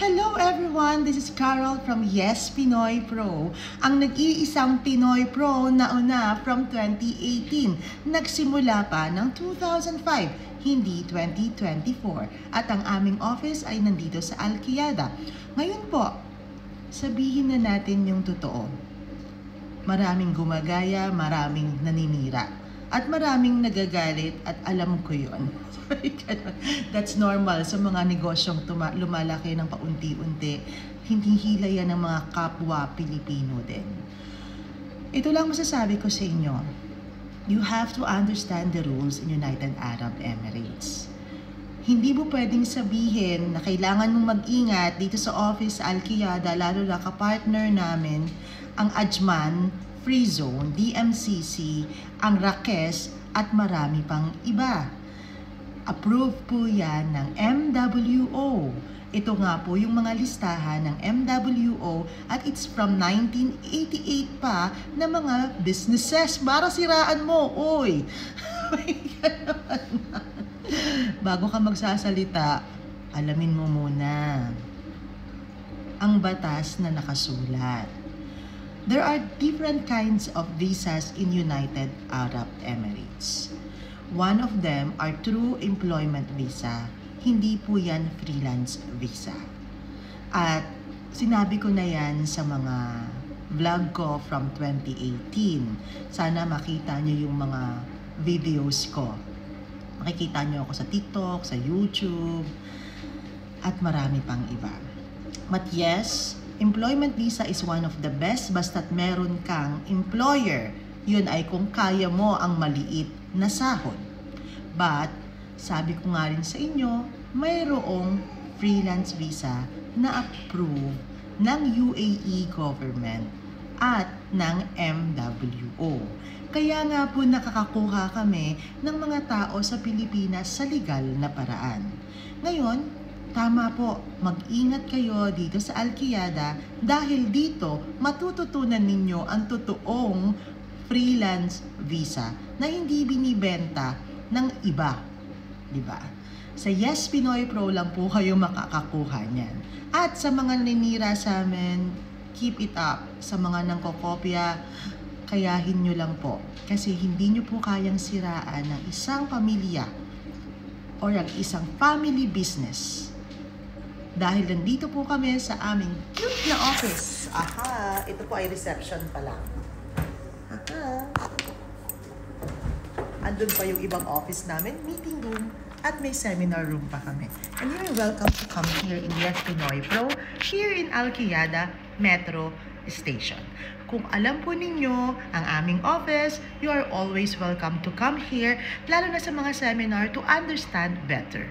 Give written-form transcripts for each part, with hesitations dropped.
Hello everyone! This is Carol from Yes Pinoy Pro, ang nag-iisang Pinoy Pro na una from 2018. Nagsimula pa ng 2005, hindi 2024. At ang aming office ay nandito sa Alquiada. Ngayon po, sabihin na natin yung totoo. Maraming gumagaya, maraming naninira, at maraming nagagalit at alam ko yun. That's normal sa mga negosyong lumalaki ng paunti-unti. Hindi hila yan ng mga kapwa Pilipino din. Ito lang masasabi ko sa inyo. You have to understand the rules in United Arab Emirates. Hindi mo pwedeng sabihin na kailangan mong mag-ingat dito sa office Alquiada, lalo na kapartner namin, ang Ajman, Free Zone, DMCC, ang Rakes, at marami pang iba. Approved po yan ng MWO. Ito nga po yung mga listahan ng MWO at it's from 1988 pa na mga businesses. Para siraan mo, oy! Bago ka magsasalita, alamin mo muna ang batas na nakasulat. There are different kinds of visas in United Arab Emirates. One of them are true employment visa. Hindi po yan freelance visa. At sinabi ko na yan sa mga vlog ko from 2018. Sana makita nyo yung mga videos ko. Makikita nyo ako sa TikTok, sa YouTube, at marami pang iba. But yes, employment visa is one of the best basta't meron kang employer. Yun ay kung kaya mo ang maliit na sahod. But, sabi ko nga rin sa inyo, mayroong freelance visa na approve ng UAE government at ng MWO. Kaya nga po nakakakuha kami ng mga tao sa Pilipinas sa legal na paraan. Ngayon, tama po, mag-ingat kayo dito sa Alquiada dahil dito matututunan ninyo ang totoong freelance visa na hindi binibenta ng iba, di ba? Sa Yes Pinoy Pro lang po kayo makakakuha niyan. At sa mga naninira sa amin, keep it up. Sa mga nangkokopya, kayahin nyo lang po. Kasi hindi nyo po kayang siraan ng isang pamilya o ng isang family business. Dahil nandito po kami sa aming cute na office. Aha, ito po ay reception pa lang. Aha. Andun pa yung ibang office namin, meeting room, at may seminar room pa kami. And you're welcome to come here in Yes Pinoy Pro, here in Alquiada Metro Station. Kung alam po ninyo ang aming office, you are always welcome to come here, lalo na sa mga seminar to understand better.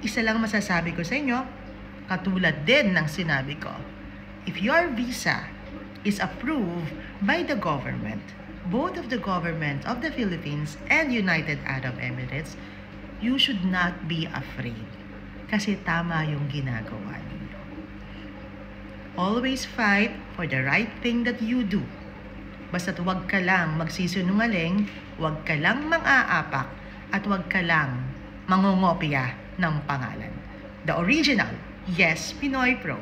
Isa lang masasabi ko sa inyo, katulad din ng sinabi ko, if your visa is approved by the government, both of the government of the Philippines and United Arab Emirates, you should not be afraid. Kasi tama yung ginagawa ninyo. Always fight for the right thing that you do. Basta't huwag ka lang magsisinungaling, huwag ka lang mang-aapak, at huwag ka lang mangungopia ng pangalan. The original, Yes Pinoy Pro.